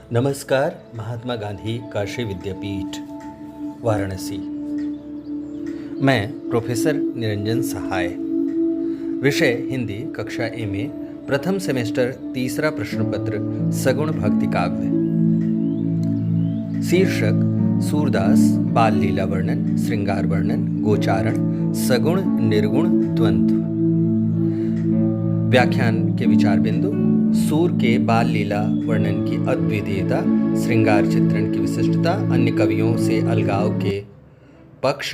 नमस्कार। महात्मा गांधी काशी विद्यापीठ, वाराणसी। मैं प्रोफेसर निरंजन सहाय। विषय हिंदी, कक्षा ए में प्रथम सेमेस्टर, तीसरा प्रश्नपत्र, सगुण भक्ति काव्य। शीर्षक: सूरदास बाल लीला वर्णन, श्रृंगार वर्णन, गोचारण, सगुण निर्गुण द्वंद्व। व्याख्यान के विचार बिंदु: सूर के बाल लीला वर्णन की अद्वितीयता, श्रृंगार चित्रण की विशिष्टता, अन्य कवियों से अलगाव के पक्ष,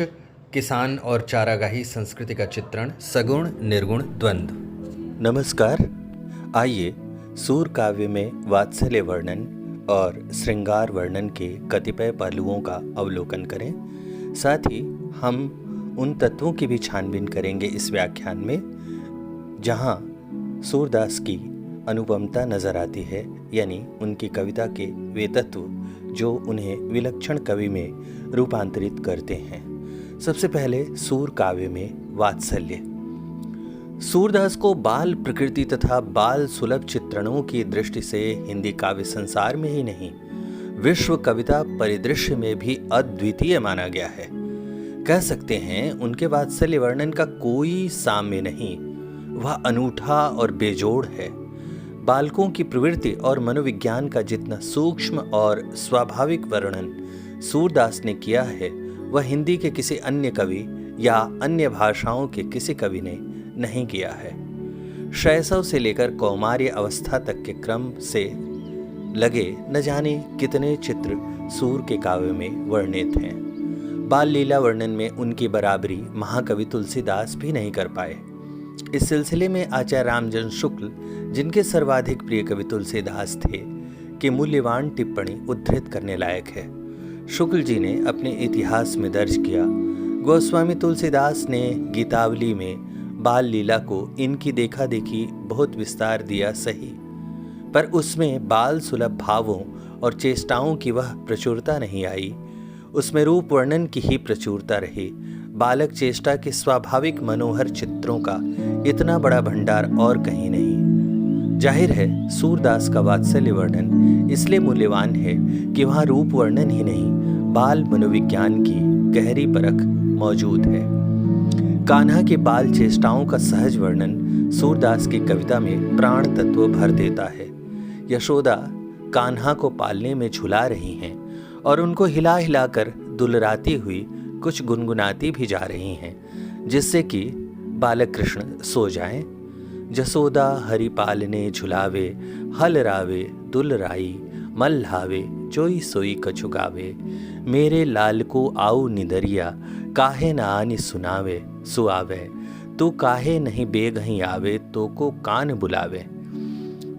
किसान और चारागाही संस्कृति का चित्रण, सगुण निर्गुण द्वंद्व। नमस्कार। आइए सूर काव्य में वात्सल्य वर्णन और श्रृंगार वर्णन के कतिपय पहलुओं का अवलोकन करें। साथ ही हम उन तत्वों की भी छानबीन करेंगे इस व्याख्यान में जहां सूरदास की अनुपमता नजर आती है, यानी उनकी कविता के वे तत्व जो उन्हें विलक्षण कवि में रूपांतरित करते हैं। सबसे पहले सूर काव्य में वात्सल्य। सूरदास को बाल प्रकृति तथा बाल सुलभ चित्रणों की दृष्टि से हिंदी काव्य संसार में ही नहीं, विश्व कविता परिदृश्य में भी अद्वितीय माना गया है। कह सकते हैं उनके वात्सल्य वर्णन का कोई साम्य नहीं, वह अनूठा और बेजोड़ है। बालकों की प्रवृत्ति और मनोविज्ञान का जितना सूक्ष्म और स्वाभाविक वर्णन सूरदास ने किया है, वह हिंदी के किसी अन्य कवि या अन्य भाषाओं के किसी कवि ने नहीं किया है। शैशव से लेकर कौमार्य अवस्था तक के क्रम से लगे न जाने कितने चित्र सूर के काव्य में वर्णित हैं। बाल लीला वर्णन में उनकी बराबरी महाकवि तुलसीदास भी नहीं कर पाए। इस सिलसिले में आचार्य रामजन शुक्ल, जिनके सर्वाधिक प्रिय कवि तुलसीदास थे, की मूल्यवान टिप्पणी उद्धृत करने लायक है। शुक्ल जी ने अपने इतिहास में दर्ज किया, गोस्वामी तुलसीदास ने गीतावली में बाल लीला को इनकी देखा देखी बहुत विस्तार दिया सही, पर उसमें बाल सुलभ भावों और चेष्टाओं की वह प्रचुरता नहीं आई। उसमें रूप वर्णन की ही प्रचुरता रही। बालक चेष्टा के स्वाभाविक मनोहर चित्रों का इतना बड़ा भंडार और कहीं नहीं। जाहिर है सूरदास का वात्सल्य वर्णन इसलिए मूल्यवान है कि वहाँ रूप वर्णन ही नहीं, बाल मनोविज्ञान की गहरी परख मौजूद है। कान्हा की बाल चेष्टाओं का सहज वर्णन सूरदास की कविता में प्राण तत्व भर देता है। यशोदा कान्हा को पालने में झुला रही हैं और उनको हिला हिलाकर दुलराती हुई कुछ गुनगुनाती भी जा रही हैं, जिससे कि बालक कृष्ण सो जाएं। जसोदा हरि पालने झुलावे, हल रावे दुलराई, मल्हावे जोई सोई कछु गावे। मेरे लाल को आऊ निदरिया, काहे न आनी सुनावे सुआवे। तू काहे नहीं बेगहीं आवे, तो को कान बुलावे।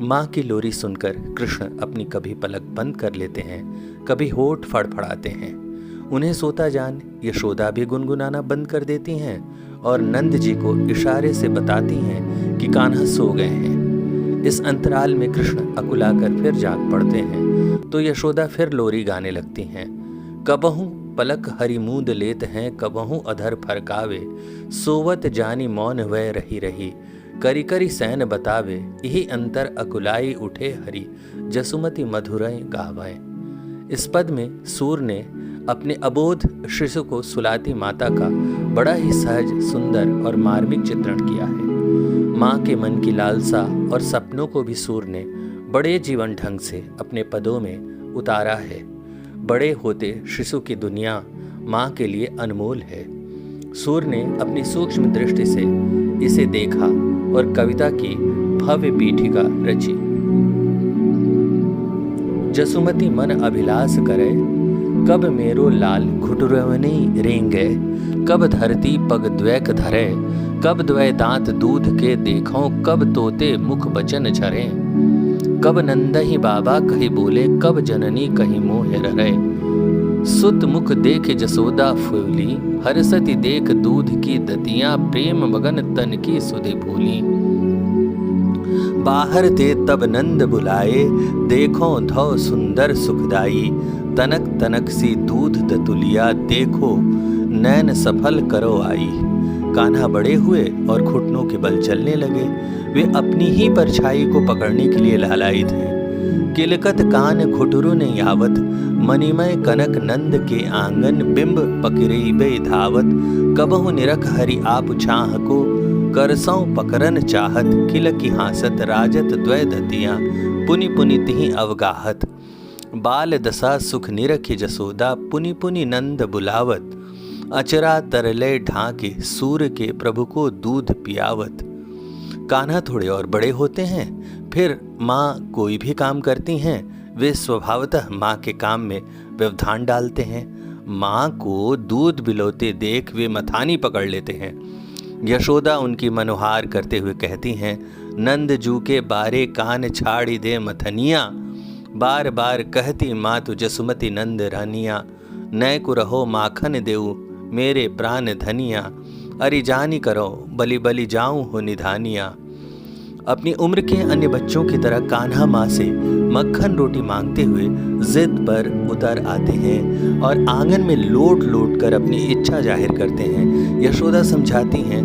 माँ की लोरी सुनकर कृष्ण अपनी कभी पलक बंद कर लेते हैं, कभी होठ फड़फड़ाते हैं। उन्हें सोता जान यशोदा भी गुनगुनाना बंद कर देती हैं और नंद जी को इशारे से बताती हैं कि कान्हा सो गए हैं। इस अंतराल में कृष्ण अकुलाकर फिर जाग पड़ते हैं तो यशोदा फिर लोरी गाने लगती हैं। कबहू पलक हरि मूंद लेत हैं, कबहू अधर फरकावे। सोवत जानी मौन वह रही रही, करी करी सैन बतावे। यही अंतर अकुलाई उठे हरि, जसुमति मधुरय गावे। इस पद में सूर ने अपने अबोध शिशु को सुलाती माता का बड़ा ही सहज, सुंदर और मार्मिक चित्रण किया है। माँ के मन की लालसा और सपनों को भी सूर ने बड़े जीवन ढंग से अपने पदों में उतारा है। बड़े होते शिशु की दुनिया माँ के लिए अनमोल है। सूर ने अपनी सूक्ष्म दृष्टि से इसे देखा और कविता की भव्य पीठिका रची। जसुमति मन अभिलाष करे, कब मेरो लाल घुटुरवनी रेंगे। कब धरती पग द्वैक धरे, कब द्वै दांत दूध के देखों। कब तोते मुख बचन झरे, कब नंदही बाबा कही बोले। कब जननी कही मोह रहे। सुत मुख देख जसोदा फूली, हरसती देख दूध की दतियां। प्रेम मगन तन की सुधि भूली, बाहर थे तब नंद बुलाए। देखो धौ सुंदर सुखदाई, तनक तनक सी दूध दतुलिया। देखो नैन सफल करो आई। कान्हा बड़े हुए और घुटनों के बल चलने लगे। वे अपनी ही परछाई को पकड़ने के लिए लहलायित हैं। किलकत कान घुटुरु ने यावत, मणिमय कनक नंद के आंगन, बिंब पकड़े धावत, कबहु निरख हरि आप छाह को, करसों पकरन चाहत, किलकी हासत राजत द्वैदतियाँ, पुनि पुनि तिहि अवगाहत, बाल दशा सुख निरखि जसोदा, पुनि पुनि नंद बुलावत, अचरा तरले ढाके सूर के प्रभु को दूध पियावत। कान्हा थोड़े और बड़े होते हैं, फिर माँ कोई भी काम करती हैं, वे स्वभावतः माँ के काम में व्यवधान डालते हैं। माँ को दूध बिलोते देख वे मथानी पकड़ लेते हैं। यशोदा उनकी मनोहार करते हुए कहती हैं, नंद जू के बारे कान छाड़ी दे मथनिया, बार बार कहती माँ तु जसुमति नंद रानिया, नय को रहो माखन देऊ मेरे प्राण धनिया, अरि जानी करो बलि बलि जाऊं हो निधानिया। अपनी उम्र के अन्य बच्चों की तरह कान्हा माँ से मक्खन रोटी मांगते हुए जिद पर उतर आते हैं और आंगन में लोट लोट कर अपनी इच्छा जाहिर करते हैं। यशोदा समझाती हैं,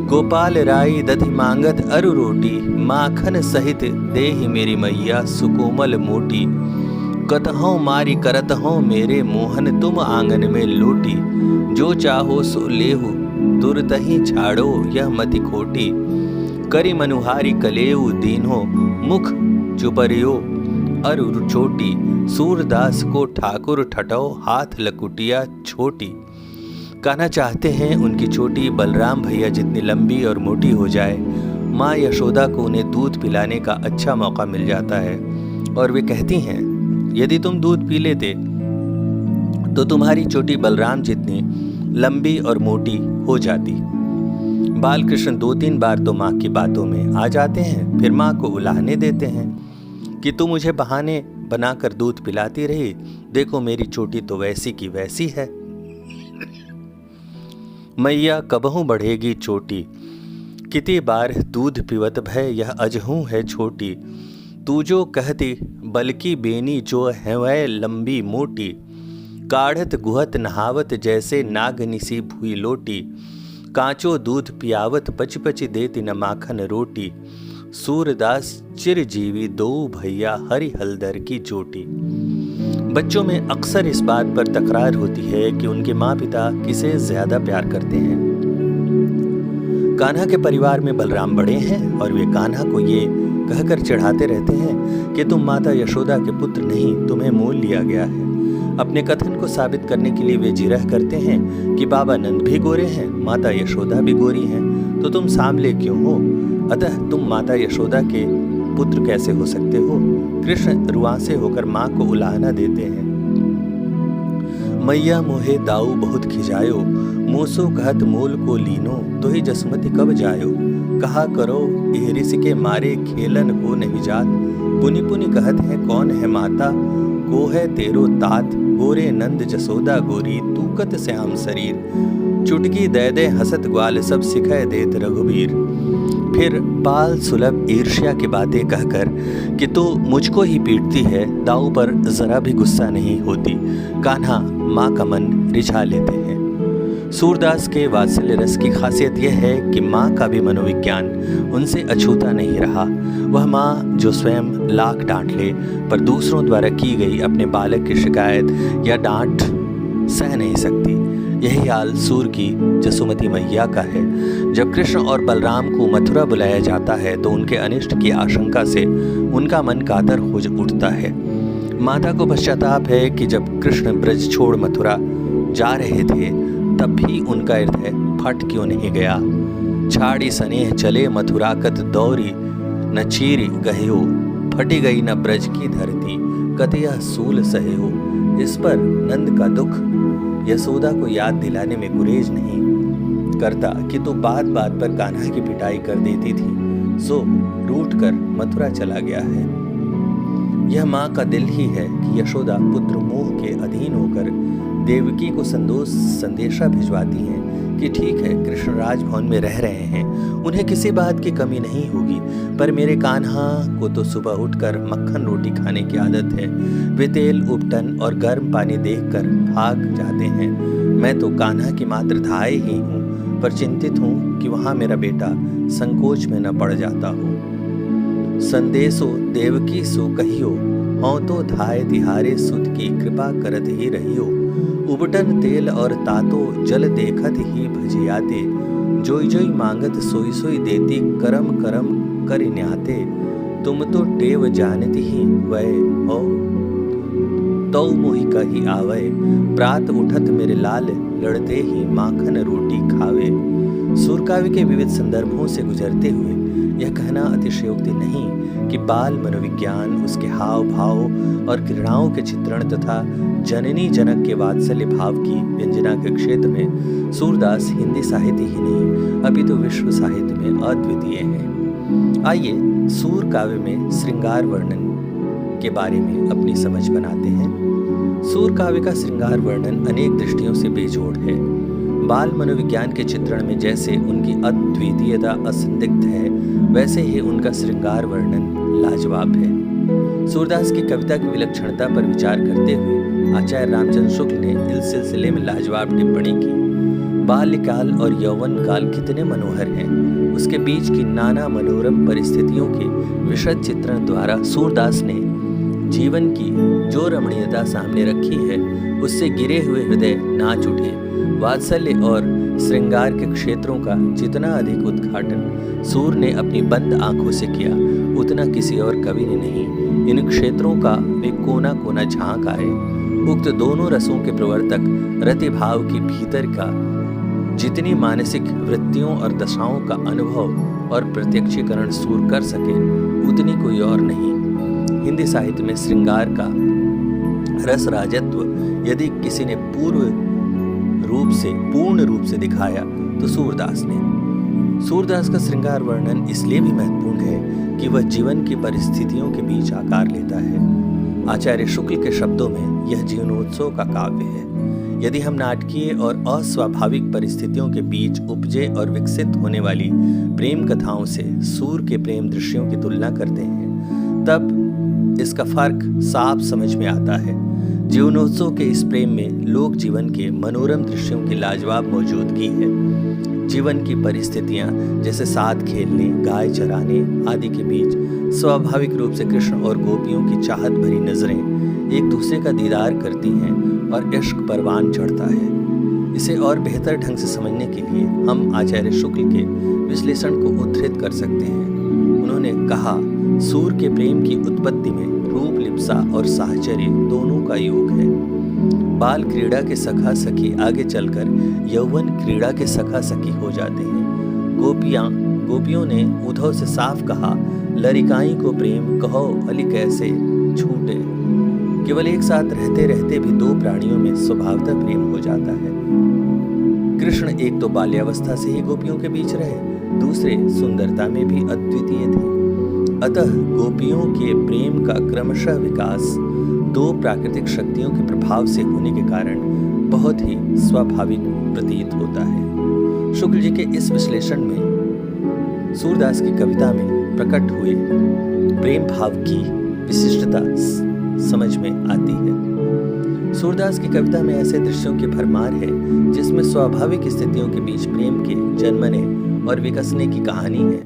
गोपाल राई दधि मांगत अरु रोटी, माखन सहित देहि मेरी मैया सुकोमल मोटी, कतहों मारी करतहों मेरे मोहन तुम आंगन में लोटी, जो चाहो सो लेहु तुरतहि छाड़ो यह मति खोटी, करी मनुहारी कलेऊ दीन्हो मुख चुपरियो अरु चोटी, सूरदास को ठाकुर ठटो हाथ लकुटिया छोटी। कान्हा चाहते हैं उनकी चोटी बलराम भैया जितनी लंबी और मोटी हो जाए। माँ यशोदा को उन्हें दूध पिलाने का अच्छा मौका मिल जाता है और वे कहती हैं, यदि तुम दूध पी लेते तो तुम्हारी चोटी बलराम जितनी लंबी और मोटी हो जाती। बालकृष्ण 2-3 बार तो माँ की बातों में आ जाते हैं, फिर माँ को उलाहने देते हैं कि तू मुझे बहाने बनाकर दूध पिलाती रही, देखो मेरी चोटी तो वैसी की वैसी है। मैया कबहू बढ़ेगी चोटी, कितनी बार दूध पीवत भय यह अजहू है छोटी, तू जो कहती बल्कि बेनी जो है वह लंबी मोटी, काढ़त गुहत नहावत जैसे नागनी सी भूई लोटी, कांचो दूध पियावत पच पच देती न माखन रोटी, सूरदास चिरजीवी दो भैया हरि हलदर की चोटी। बच्चों में अक्सर इस बात पर तकरार होती है कि उनके माँ पिता किसे ज्यादा प्यार करते हैं। कान्हा के परिवार में बलराम बड़े हैं और वे कान्हा को ये कहकर चढ़ाते रहते हैं कि तुम माता यशोदा के पुत्र नहीं, तुम्हें मोल लिया गया है। अपने कथन को साबित करने के लिए वे जिरह करते हैं कि बाबा नंद भी गोरे हैं, माता यशोदा भी गोरी हैं, तो तुम सामले क्यों हो? अतः तुम माता यशोदा के पुत्र कैसे हो सकते हो? कृष्ण रुआंसे होकर माँ को उलाहना देते हैं। मैया मोहे दाऊ बहुत खिजायो, मूसो कहत मोल को लीनो, तो ही जसमति कब जायो, कहा करो एह ऋषि के मारे खेलन को नहीं जात, पुनि पुनि कहत है कौन है माता, को है तेरो तात, गोरे नंद जसोदा गोरी, तूकत श्याम शरीर, चुटकी दे दे हसत ग्वाल सब सिखाए देत रघुबीर। फिर बाल सुलभ ईर्ष्या की बातें कहकर कि तू मुझको ही पीटती है, दाऊ पर जरा भी गुस्सा नहीं होती, कान्हा माँ का मन रिझा लेते हैं। सूरदास के वात्सल्य रस की खासियत यह है कि माँ का भी मनोविज्ञान उनसे अछूता नहीं रहा। वह माँ जो स्वयं लाख डांट ले पर दूसरों द्वारा की गई अपने बालक की शिकायत या डांट सह नहीं सकती। यही हाल सूर की जसुमती मैया का है। जब कृष्ण और बलराम को मथुरा बुलाया जाता है तो उनके अनिष्ट की आशंका से उनका मन कातर हो उठता है। माता को पश्चाताप है कि जब कृष्ण ब्रज छोड़ मथुरा जा रहे थे तब भी उनका हृदय फट क्यों नहीं गया। छाड़ी स्नेह चले मथुराकत दौरी, न चीर गह्यो, फटी गई न ब्रज की धरती, कतिया सूल सहे हो। इस पर नंद का दुख यशोदा को याद दिलाने में गुरेज नहीं करता कि तू बात बात पर कान्हा की पिटाई कर देती थी, सो रूठ कर मथुरा चला गया है। यह माँ का दिल ही है कि यशोदा पुत्र मोह के अधीन होकर देवकी को संदेशा भिजवाती हैं कि ठीक है कृष्ण राजभवन में रह रहे हैं, उन्हें किसी बात की कमी नहीं होगी, पर मेरे कान्हा को तो सुबह उठकर मक्खन रोटी खाने की आदत है। वे तेल उपटन और गर्म पानी देखकर भाग जाते हैं। मैं तो कान्हा की मात्र धाय ही हूँ, पर चिंतित हूँ कि वहाँ मेरा बेटा संकोच में न पड़ जाता हो। संदेशो देवकी सो कहियो, हों तो धाय तिहारे सुत की कृपा करत ही रहियो। उबटन तेल और तातो जल देखत ही भजियाते, जोई जोई मांगत सोई सोई देती करम करम कर न्याते। तुम तो टेव जानती ही वै हो, तौ मोहि कही आवै। प्रात उठत मेरे लाल, लड़ते ही माखन रोटी खावे। सूर काव्य के विविध संदर्भों से गुजरते हुए यह कहना अतिशयोक्ति नहीं कि बाल मनोविज्ञान, उसके हाव भाव और क्रीड़ाओं के चित्रण तथा जननी जनक के वात्सल्य भाव की व्यंजना के क्षेत्र में सूरदास हिंदी साहित्य ही नहीं अपितु विश्व साहित्य में अद्वितीय हैं। आइए सूर काव्य में श्रृंगार वर्णन के बारे में अपनी समझ बनाते हैं। सूर काव्य का श्रृंगार वर्णन अनेक दृष्टियों से बेजोड़ है। बाल मनोविज्ञान के चित्रण में जैसे उनकी अद्वितीयता असंदिग्ध है, वैसे ही उनका श्रृंगार वर्णन लाजवाब है। सूरदास की कविता की विलक्षणता पर विचार करते हुए आचार्य रामचंद्र शुक्ल ने इस सिलसिले में लाजवाब टिप्पणी की। बाल्यकाल और यौवन काल कितने मनोहर हैं, उसके बीच की नाना मनोरम परिस्थितियों के विशद चित्रण द्वारा सूरदास ने जीवन की जो रमणीयता सामने रखी है, उससे गिरे हुए हृदय नाच उठे। वात्सल्य और श्रृंगार के क्षेत्रों का जितना अधिक उद्घाटन सूर ने अपनी बंद आंखों से किया, उतना किसी और कवि ने नहीं। इन क्षेत्रों का वे कोना कोना झांक आए। उक्त दोनों रसों के प्रवर्तक रतिभाव के भीतर का जितनी मानसिक वृत्तियों और दशाओं का अनुभव और प्रत्यक्षीकरण सूर कर सके, उतनी कोई और नहीं। हिंदी साहित्य में श्रृंगार का रस राजत्व यदि किसी ने पूर्ण रूप से दिखाया तो सूरदास ने। सूरदास का श्रृंगार वर्णन इसलिए भी महत्वपूर्ण है कि वह जीवन की परिस्थितियों के बीच आकार लेता है। आचार्य शुक्ल के शब्दों में यह जीवनोत्सव का काव्य है। यदि हम नाटकीय और अस्वाभाविक परिस्थितियों के बीच उपजे और विकसित होने वाली प्रेम कथाओं से सूर के प्रेम दृश्यों की तुलना करते हैं, तब इसका फर्क साफ समझ में आता है। जीवनोत्सव के इस प्रेम में लोक जीवन के मनोरम दृश्यों की लाजवाब मौजूदगी है। जीवन की परिस्थितियां जैसे साथ खेलने, गाय चराने आदि के बीच स्वाभाविक रूप से कृष्ण और गोपियों की चाहत भरी नजरें एक दूसरे का दीदार करती हैं और इश्क परवान चढ़ता है। इसे और बेहतर ढंग से समझने के लिए हम आचार्य शुक्ल के विश्लेषण को उद्धृत कर सकते हैं। उन्होंने कहा, सूर के प्रेम की उत्पत्ति में रूप लिप्सा और साहचर्य दोनों का योग है। बाल क्रीड़ा के सखा सखी आगे चलकर यौवन क्रीड़ा के सखा सखी हो जाते हैं। गोपियों ने उद्धव से साफ कहा, लरिकाई को प्रेम कहो अली कैसे छूटे। केवल एक साथ रहते रहते भी दो प्राणियों में स्वभावतः प्रेम हो जाता है। कृष्ण एक तो बाल्यावस्था से ही गोपियों के बीच रहे, दूसरे सुंदरता में भी अद्वितीय थे। अतः गोपियों के प्रेम का क्रमशः विकास दो प्राकृतिक शक्तियों के प्रभाव से होने के कारण बहुत ही स्वाभाविक प्रतीत होता है। शुक्ल जी के इस विश्लेषण में सूरदास की कविता में प्रकट हुए प्रेम भाव की विशिष्टता समझ में आती है। सूरदास की कविता में ऐसे दृश्यों की भरमार है जिसमें स्वाभाविक स्थितियों के बीच प्रेम के जन्मने और विकसने की कहानी है।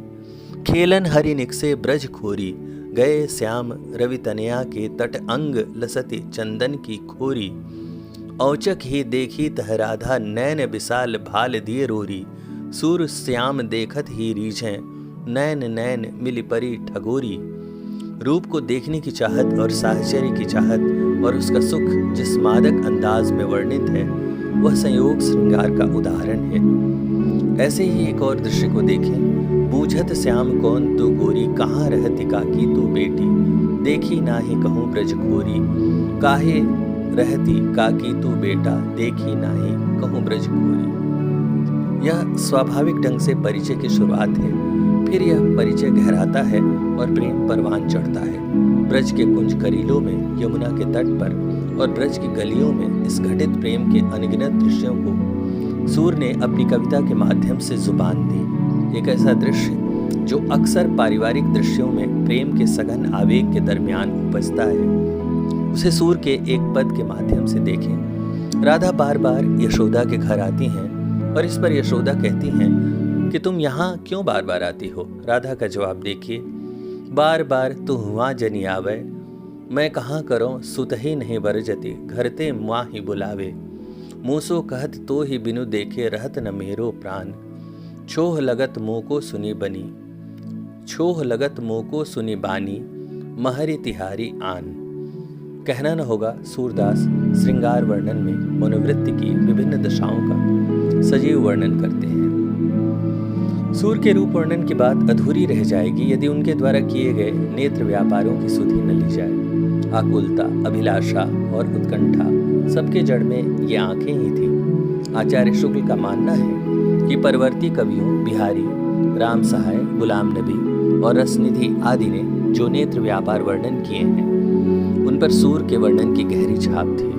खेलन हरि निकसे ब्रज खोरी, गए श्याम रवि तनया के तट अंग लसती चंदन की खोरी। औचक ही देखी तह राधा नैन विशाल भाल दिए रोरी। सूर श्याम देखत ही रीझें, नैन नैन मिली परी ठगोरी। रूप को देखने की चाहत और साहचर्य की चाहत और उसका सुख जिस मादक अंदाज में वर्णित है, वह संयोग श्रृंगार का उदाहरण है। ऐसे ही एक और दृश्य को देखें। बूझत श्याम कौन तू गोरी, कहाँ रहती काकी तू बेटी। देखी नाही कहूँ ब्रज खोरी, काहे रहती काकी तू बेटा। देखी नाही कहूँ ब्रज खोरी। यह स्वाभाविक ढंग से परिचय की शुरुआत है। फिर यह परिचय गहराता है और प्रेम परवान चढ़ता है। ब्रज के कुंज करीलों में, यमुना के तट पर और ब्रज की गलियों में इस घटित प्रेम के अनगिनत दृश्यों को सूर ने अपनी कविता के माध्यम से जुबान दी। एक ऐसा दृश्य जो अक्सर पारिवारिक दृश्यों में प्रेम के सघन आवेग के दरमियान उपजता है, उसे सूर के एक पद के माध्यम से देखें। राधा बार बार यशोदा के घर आती हैं और इस पर यशोदा कहती हैं कि तुम यहाँ क्यों बार बार आती हो। राधा का जवाब देखिए, बार बार तू हुआ जनी आवे, मैं कहाँ करो सुत ही नहीं बरजती, घरते माँ ही बुलावे। मूसो कहत तो ही बिनु देखे, रहत न मेरो प्राण। छोह लगत मोह को सुनी बनी, छोह लगत मोह को सुनी बानी, महरी तिहारी आन। कहना न होगा, सूरदास श्रृंगार वर्णन में मनोवृत्ति की विभिन्न दशाओं का सजीव वर्णन करते हैं। सूर के रूप वर्णन की बात अधूरी रह जाएगी यदि उनके द्वारा किए गए नेत्र व्यापारों की सुधि न ली जाए। आकुलता, अभिलाषा और उत्कंठा सबके जड़ में ये आंखें ही थी। आचार्य शुक्ल का मानना है कि परवर्ती कवियों बिहारी, राम सहाय, गुलाम नबी और रसनिधि आदि ने जो नेत्र व्यापार वर्णन किए हैं उन पर सूर के वर्णन की गहरी छाप थी।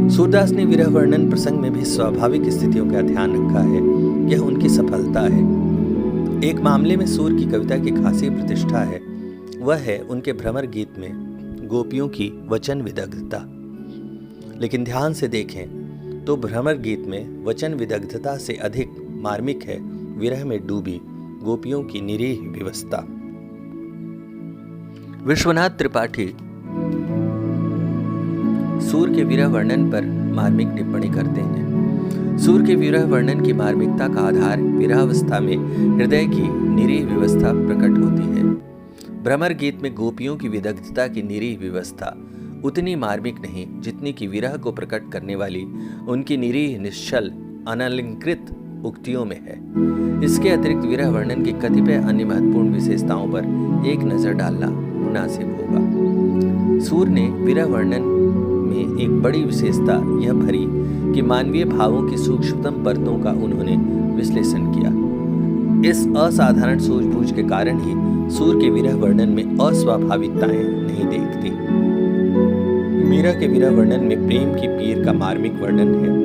सूरदास ने विरह वर्णन प्रसंग में भी स्वाभाविक स्थितियों का ध्यान रखा है, यह उनकी सफलता है। एक मामले में सूर की कविता की खासी प्रतिष्ठा है, वह है उनके भ्रमर गीत में गोपियों की वचन विदग्धता। लेकिन ध्यान से देखें तो भ्रमर गीत में वचन विदग्धता से अधिक मार्मिक है विरह में डूबी गोपियों की निरीह विवशता। विश्वनाथ त्रिपाठी सूर के विरह वर्णन पर मार्मिक टिप्पणी करते हैं। सूर के विरह वर्णन की मार्मिकता का आधार विरहावस्था में हृदय की निरीह व्यवस्था प्रकट होती है। भ्रमर गीत में गोपियों की विदग्धता की निरीह व्यवस्था उतनी मार्मिक नहीं जितनी कि विरह को प्रकट करने वाली उनकी निरीह निश्चल अनलंकृत उक्तियों में है। इसके अतिरिक्त विरह वर्णन की कतिपय अन्य महत्वपूर्ण विशेषताओं पर एक नजर डालना मुनासिब होगा। सूर ने विरह वर्णन में एक बड़ी विशेषता यह भरी कि मानवीय भावों की सूक्ष्मतम परतों का उन्होंने विश्लेषण किया। इस असाधारण सूझबूझ के कारण ही सूर के विरह वर्णन में अस्वाभाविकताएं नहीं देखती। मीरा के विरह वर्णन में प्रेम की पीर का मार्मिक वर्णन है,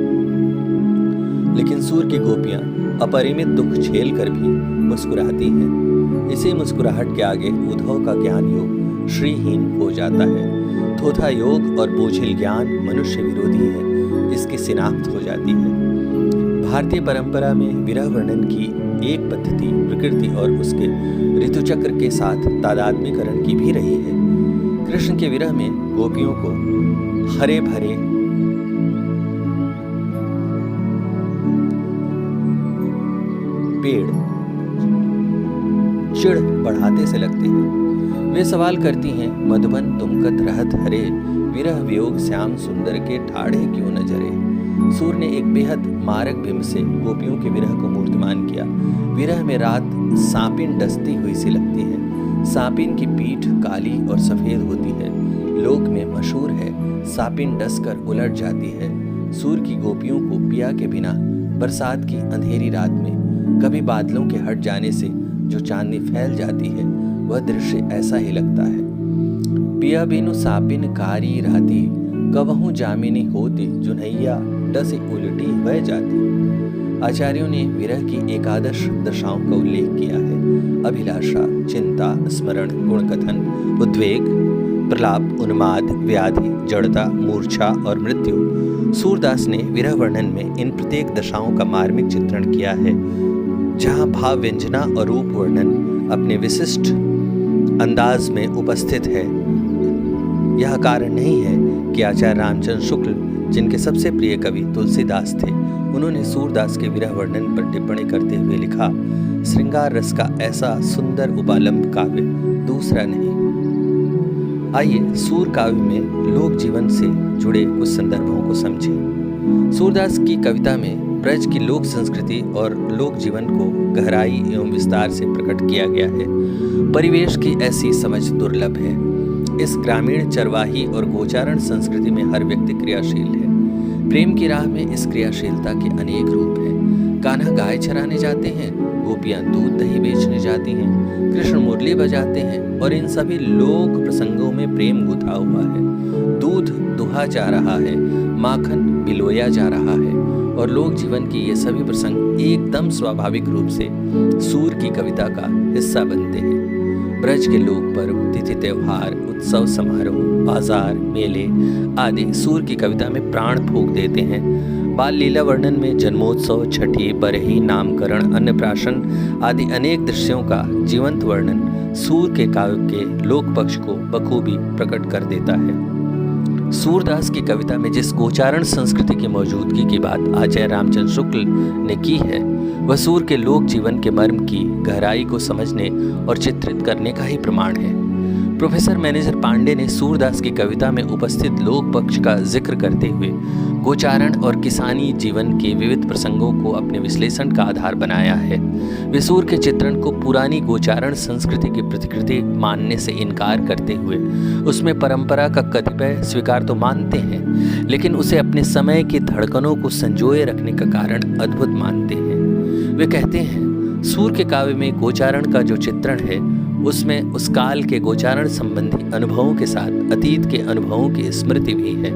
लेकिन सूर की गोपियां अपरिमित दुख झेल कर भी मुस्कुराती हैं। इसी मुस्कुराहट के आगे उद्धव का ज्ञान योग श्रीहीन हो जाता है। थोथा योग और बोझिल ज्ञान मनुष्य विरोधी है, इसकी शिनाख्त हो जाती है। भारतीय परंपरा में विरह वर्णन की एक पद्धति प्रकृति और उसके ऋतुचक्र के साथ तादात्म्यकरण की भी रही है। कृष्ण के विरह में गोपियों को हरे भरे पेड़ चिड़ बढ़ाते से लगते हैं। वे सवाल करती हैं, मधुबन तुमकत रहत हरे, विरह वियोग श्याम सुंदर के ठाढ़े क्यों न जरे। सूर ने एक बेहद मारक बिंब से गोपियों के विरह को मूर्तिमान किया। विरह में रात सांपिन डसती हुई सी लगती है। सांपिन की पीठ काली और सफेद होती है। लोक में मशहूर है, सांपिन डसकर उलट जाती है। सूर की गोपियों को पिया के बिना बरसात की अंधेरी रात में कभी बादलों के हट जाने से जो चांदनी फैल जाती है, वह दृश्य ऐसा ही लगता है। पिया बिनु सापिन कारी राती, कबहू जामिनी होती, जुनैया डसे उलटी वह जाती। आचार्यों ने विरह की एकादश दशाओं का उल्लेख किया है। अभिलाषा, चिंता, स्मरण, गुणकथन, उद्वेग, प्रलाप, उन्माद, व्याधि, जड़ता, मूर्छा और मृत्यु। सूरदास ने विरह वर्णन में इन प्रत्येक दशाओं का मार्मिक चित्रण किया है। जहाँ भाव व्यंजना और रूप वर्णन अपने विशिष्ट अंदाज में उपस्थित है, यह कारण नहीं है कि आचार्य रामचंद्र शुक्ल, जिनके सबसे प्रिय कवि तुलसीदास थे, उन्होंने सूरदास के विरह वर्णन पर टिप्पणी करते हुए लिखा, श्रृंगार रस का ऐसा सुंदर उपालंब काव्य दूसरा नहीं। आइए सूर काव्य में लोक जीवन से जुड़े कुछ संदर्भों को समझें। सूरदास की कविता में ब्रज की लोक संस्कृति और लोक जीवन को गहराई एवं विस्तार से प्रकट किया गया है। परिवेश की ऐसी समझ दुर्लभ है। इस ग्रामीण चरवाही और गोचारण संस्कृति में हर व्यक्ति क्रियाशील है। प्रेम की राह में इस क्रियाशीलता के अनेक रूप हैं। कान्हा गाय चराने जाते हैं, गोपियां दूध दही बेचने जाती हैं, कृष्ण मुरली बजाते हैं और इन सभी लोक प्रसंगों में प्रेम गुथा हुआ है। दूध दुहा जा रहा है, माखन बिलोया जा रहा है और लोक जीवन के ये सभी प्रसंग एकदम स्वाभाविक रूप से सूर की कविता का हिस्सा बनते हैं। ब्रज के लोक पर्व, तिथि त्योहार, उत्सव समारोह, बाजार, मेले आदि सूर की कविता में प्राण फूंक देते हैं। बाल लीला वर्णन में जन्मोत्सव, छठी, बरही, नामकरण, अन्नप्राशन आदि अनेक दृश्यों का जीवंत वर्णन सूर के काव्य के लोक पक्ष को बखूबी प्रकट कर देता है। सूरदास की कविता में जिस गोचारण संस्कृति की मौजूदगी की बात आचार्य रामचंद्र शुक्ल ने की है, वह सूर के लोक जीवन के मर्म की गहराई को समझने और चित्रित करने का ही प्रमाण है। प्रोफेसर मैनेजर पांडे ने सूरदास की कविता में उपस्थित लोक पक्ष का जिक्र करते हुए गोचारण और किसानी जीवन के विविध प्रसंगों को अपने विश्लेषण का आधार बनाया है। वे सूर के चित्रण को पुरानी गोचारण संस्कृति की प्रतिकृति मानने से इनकार करते हुए उसमें परंपरा का कतिपय स्वीकार तो मानते हैं, लेकिन उसे अपने समय की धड़कनों को संजोए रखने का कारण अद्भुत मानते हैं। वे कहते हैं, सूर के काव्य में गोचारण का जो चित्रण है उसमें उस काल के गोचारण संबंधी अनुभवों के साथ अतीत के अनुभवों की स्मृति भी है।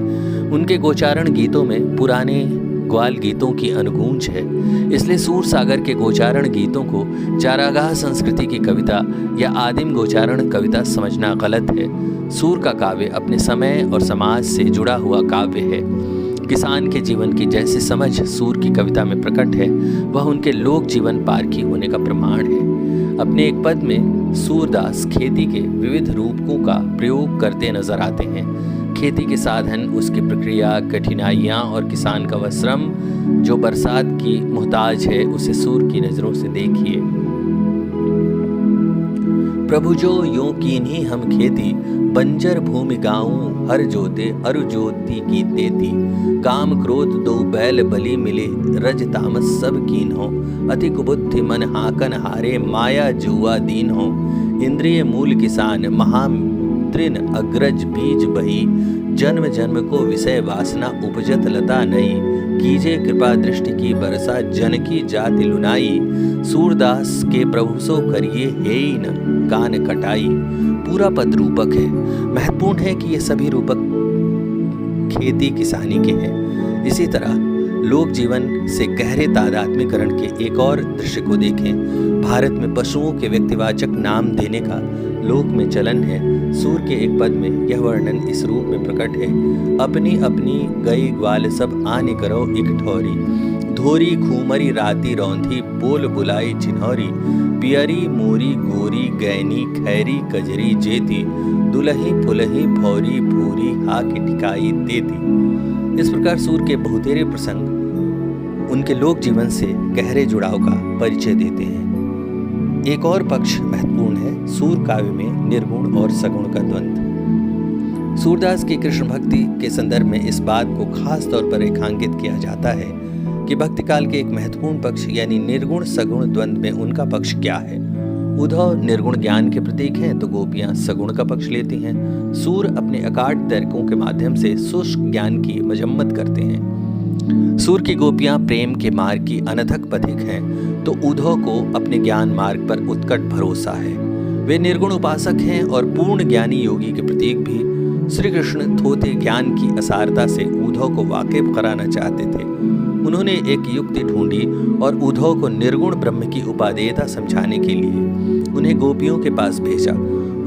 उनके गोचारण गीतों में पुराने ग्वाल गीतों की अनुगूंज है। इसलिए सूर सागर के गोचारण गीतों को चारागाह संस्कृति की कविता या आदिम गोचारण कविता समझना गलत है। सूर का काव्य अपने समय और समाज से जुड़ा हुआ काव्य है। किसान के जीवन की जैसी समझ सूर की कविता में प्रकट है, वह उनके लोक जीवन पारखी होने का प्रमाण है। अपने एक पद में सूरदास खेती के विविध रूपों का प्रयोग करते नजर आते हैं। खेती के साधन, उसकी प्रक्रिया, कठिनाइयाँ और किसान का वह श्रम जो बरसात की मोहताज है, उसे सूर की नज़रों से देखिए। प्रभु जो यूं कीन्ही हम खेती, बंजर भूमि गाऊं हर जोते, अरु जोती की देती। काम क्रोध दो बैल बलि मिले, रज तामस सब कीन हो। अति कुबुद्धि मन हाकन हारे, माया जुआ दीन हो। इंद्रिय मूल किसान, महात्रिन अग्रज बीज बही। जन्म जन्म को विषय वासना, उपजत लता नई। कीजे कृपा दृष्टि की बरसा, जन की जाति लुनाई। सूरदास के प्रभु सो करिए, हेई न कान कटाई। पूरा पद रूपक है। महत्वपूर्ण है कि ये सभी रूपक खेती किसानी के हैं। इसी तरह लोक जीवन से गहरे तादात्म्यकरण के एक और दृश्य को देखें। भारत में पशुओं के व्यक्तिवाचक नाम देने का लोक में चलन है। सूर के एक पद में यह वर्णन इस रूप में प्रकट है। अपनी अपनी गई ग्वाल सब आने करो एक ठौरी। धोरी खूमरी राती रौंधी, बोल बुलाई चिन्हौरी। पियरी मोरी गोरी गैनी, खैरी कजरी जेती। दुलही फुलही भौरी भूरी, हाकी टिकाई देती। इस प्रकार सूर के बहुतेरे प्रसंग उनके लोक जीवन से गहरे जुड़ाव का परिचय देते हैं। एक और पक्ष महत्वपूर्ण है सूर काव्य में निर्गुण और सगुण का द्वंद्व। सूरदास की कृष्ण भक्ति के संदर्भ में इस बात को खास तौर पर रेखांकित किया जाता है कि भक्ति काल के एक महत्वपूर्ण पक्ष यानी निर्गुण सगुण द्वंद्व में उनका पक्ष क्या है। उद्धव निर्गुण ज्ञान के प्रतीक हैं तो गोपियां सगुण का पक्ष लेती हैं। सूर अपने अकाट तर्कों के माध्यम से शुष्क ज्ञान की मजम्मत करते हैं। सूर की गोपियां प्रेम के मार्ग की अनथक पथिक हैं तो उद्धव को अपने ज्ञान मार्ग पर उत्कट भरोसा है। वे निर्गुण उपासक हैं और पूर्ण ज्ञानी योगी के प्रतीक भी। श्री कृष्ण थोथे ज्ञान की असारता से उद्धव को वाकिफ कराना चाहते थे। उन्होंने एक युक्ति ढूंढी और उद्धव को निर्गुण ब्रह्म की उपादेयता समझाने के लिए उन्हें गोपियों के पास भेजा।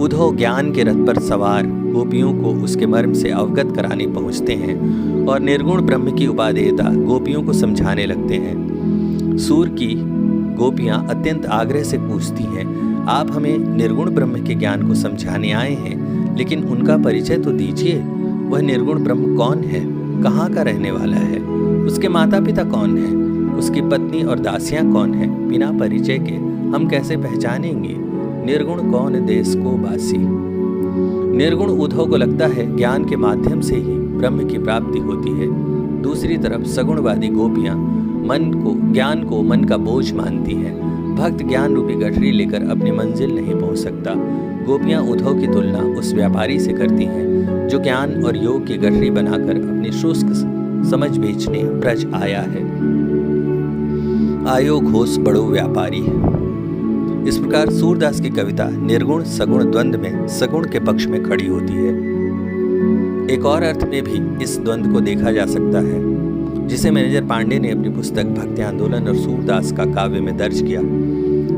उद्धव ज्ञान के रथ पर सवार गोपियों को उसके मर्म से अवगत कराने पहुंचते हैं और निर्गुण ब्रह्म की उपादेयता गोपियों को समझाने लगते हैं। सूर की गोपियां अत्यंत आग्रह से पूछती हैं, आप हमें निर्गुण ब्रह्म के ज्ञान को समझाने आए हैं, लेकिन उनका परिचय तो दीजिए। वह निर्गुण ब्रह्म कौन है, कहाँ का रहने वाला है, उसके माता पिता कौन हैं, उसकी पत्नी और दासियां कौन हैं। बिना परिचय के हम कैसे पहचानेंगे निर्गुण कौन देश को बासी। निर्गुण उद्धव को लगता है ज्ञान के माध्यम से ही ब्रह्म की प्राप्ति होती है। दूसरी तरफ सगुणवादी गोपियां ज्ञान को मन का बोझ मानती हैं। भक्त ज्ञान रूपी गठरी लेकर अपनी मंजिल नहीं पहुंच सकता। गोपियां उद्धव की तुलना उस व्यापारी से करती हैं जो ज्ञान और योग की गठरी बनाकर अपनी शुष्क समझ बेचने ब्रज आया है। आयो घोष बड़ो व्यापारी। इस प्रकार सूरदास की कविता निर्गुण सगुण द्वंद्व में सगुण के पक्ष में खड़ी होती है। एक और अर्थ में भी इस द्वंद्व को देखा जा सकता है जिसे मैनेजर पांडे ने अपनी पुस्तक भक्ति आंदोलन और सूरदास का काव्य में दर्ज किया।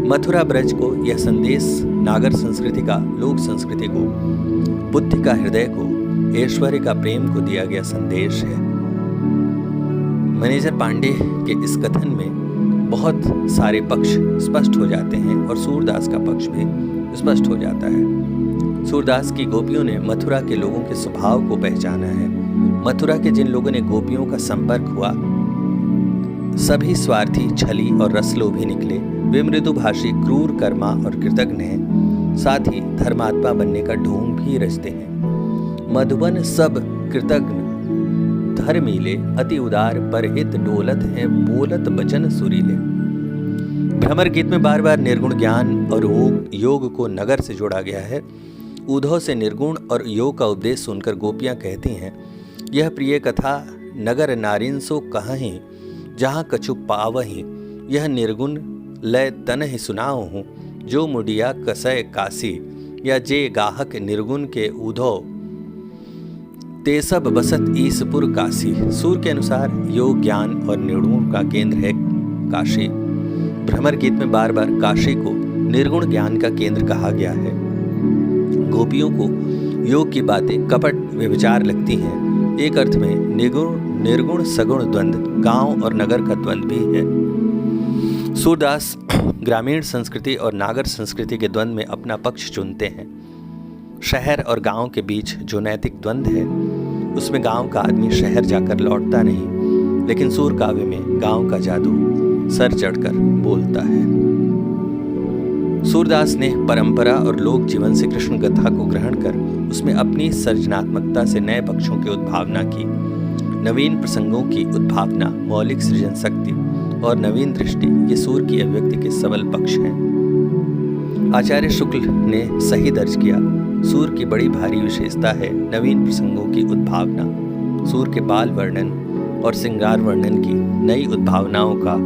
मथुरा ब्रज को यह संदेश नागर संस्कृति का, लोक संस्कृति को, बुद्धि का, हृदय को, ऐश्वर्य का, प्रेम को दिया गया संदेश है। मैनेजर पांडे के इस कथन में बहुत सारे पक्ष स्पष्ट हो जाते हैं और सूरदास का पक्ष भी स्पष्ट हो जाता है। सूरदास की गोपियों ने मथुरा के लोगों के स्वभाव को पहचाना है। मथुरा के जिन लोगों ने गोपियों का संपर्क हुआ सभी स्वार्थी, छली और रसलोभी निकले। वे मृदुभाषी, क्रूर, कर्मा और कृतज्ञ हैं। साथ ही धर्मात्मा बनने का ढोंग भी रचते हैं। मधुबन सब कृतज्ञ धर्मीले, अति उदार परहित डोलत हैं, बोलत बचन सुरीले। भ्रमर गीत में बार बार निर्गुण ज्ञान और योग को नगर से जोड़ा गया है। उद्धव से निर्गुण और योग का उपदेश सुनकर गोपियां कहती हैं, यह प्रिय कथा नगर नारिन सो कहहीं, जहाँ कछु पावहीं। यह निर्गुण लय तन ही सुनाओ हूँ, जो मुडिया कसय काशी। या जे गाहक निर्गुण के उद्धव, ते सब बसत ईसपुर काशी। सूर के अनुसार योग, ज्ञान और निर्गुण का केंद्र है काशी। भ्रमर गीत में बार बार काशी को निर्गुण ज्ञान का केंद्र कहा गया है। गोपियों को योग की बातें कपट व्यभिचार लगती हैं। एक अर्थ में निर्गुण सगुण द्वंद्व, गांव और नगर का द्वंद्व भी है। सूरदास ग्रामीण संस्कृति और नागर संस्कृति के द्वंद्व में अपना पक्ष चुनते हैं। शहर और गांव के बीच जो नैतिक द्वंद्व है उसमें गांव का आदमी शहर जाकर लौटता नहीं, लेकिन सूर काव्य में गांव का जादू सर चढ़कर बोलता है। सूरदास ने परंपरा और लोक जीवन से कृष्ण कथा को ग्रहण कर उसमें अपनी सृजनात्मकता से नए पक्षों की उद्भावना की। नवीन प्रसंगों की उद्भावना, मौलिक सृजन शक्ति और नवीन दृष्टि ये सूर की अभिव्यक्ति के सबल पक्ष हैं। आचार्य शुक्ल ने सही दर्ज किया, सूर की बड़ी भारी विशेषता है नवीन प्रसंगों की उद्भावना। सूर के बाल वर्णन और श्रृंगार वर्णन की नई उद्भावनाओं का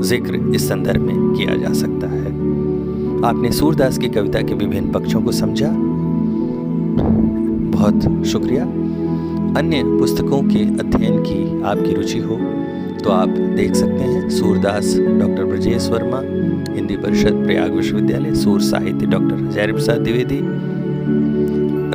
जिक्र इस संदर्भ में किया जा सकता है। आपने सूरदास की कविता के विभिन्न पक्षों को समझा, बहुत शुक्रिया। अन्य पुस्तकों के अध्ययन की आपकी रुचि हो तो आप देख सकते हैं सूरदास डॉक्टर ब्रजेश वर्मा, हिंदी परिषद प्रयाग विश्वविद्यालय, सूर साहित्य डॉक्टर हजारी प्रसाद द्विवेदी,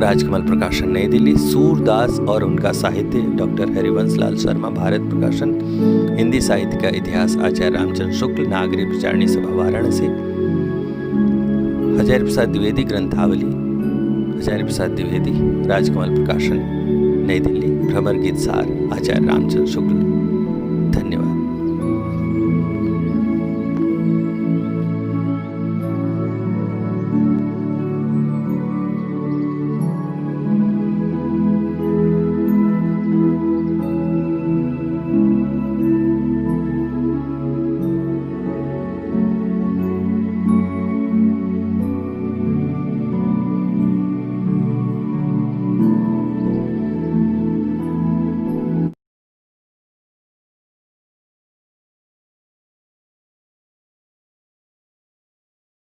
राजकमल प्रकाशन नई दिल्ली। सूरदास और उनका साहित्य डॉक्टर हरिवंश लाल शर्मा, भारत प्रकाशन। हिंदी साहित्य का इतिहास आचार्य रामचंद्र शुक्ल, नागरिक विचारणी सभा वाराणसी। हजारी प्रसाद द्विवेदी ग्रंथावली, हजारी प्रसाद द्विवेदी, राजकमल प्रकाशन नई दिल्ली। भ्रमर गीत सार, आचार्य रामचंद्र शुक्ल। धन्यवाद।